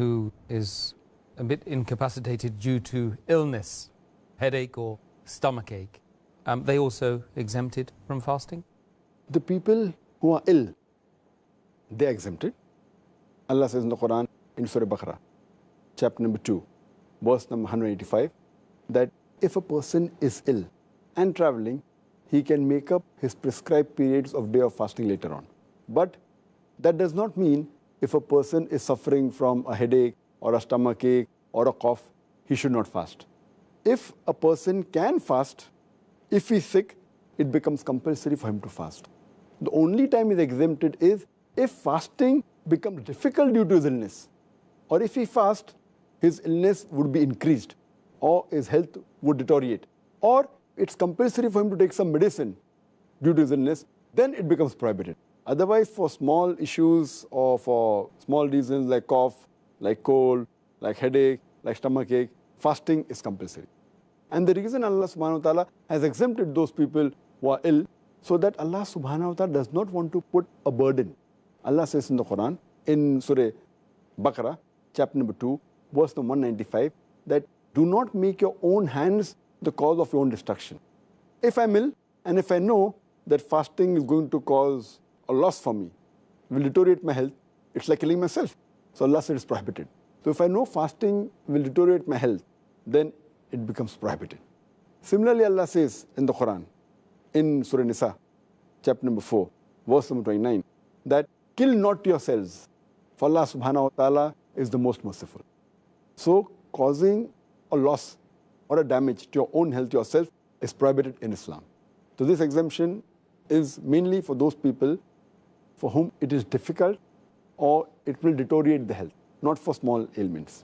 who is a bit incapacitated due to illness, headache or stomachache, they also exempted from fasting? The people who are ill, they are exempted. Allah says in the Quran, in Surah Baqarah, chapter number 2, verse number 185, that if a person is ill and traveling, he can make up his prescribed periods of day of fasting later on. But that does not mean if a person is suffering from a headache or a stomachache or a cough, he should not fast. If a person can fast, if he's sick, it becomes compulsory for him to fast. The only time he's exempted is if fasting becomes difficult due to his illness, or if he fasts, his illness would be increased, or his health would deteriorate, or it's compulsory for him to take some medicine due to his illness, then it becomes prohibited. Otherwise, for small issues or for small reasons like cough, like cold, like headache, like stomachache, fasting is compulsory. And the reason Allah subhanahu wa ta'ala has exempted those people who are ill, so that Allah subhanahu wa ta'ala does not want to put a burden. Allah says in the Quran, in Surah Baqarah, chapter number 2, verse number 195, that do not make your own hands the cause of your own destruction. If I'm ill, and if I know that fasting is going to cause a loss for me, will deteriorate my health, it's like killing myself. So Allah said it's prohibited. So if I know fasting will deteriorate my health, then it becomes prohibited. Similarly, Allah says in the Quran, in Surah Nisa, chapter number 4, verse number 29, that kill not yourselves, for Allah subhanahu wa ta'ala is the most merciful. So causing a loss or a damage to your own health yourself is prohibited in Islam. So this exemption is mainly for those people for whom it is difficult or it will deteriorate the health, not for small ailments.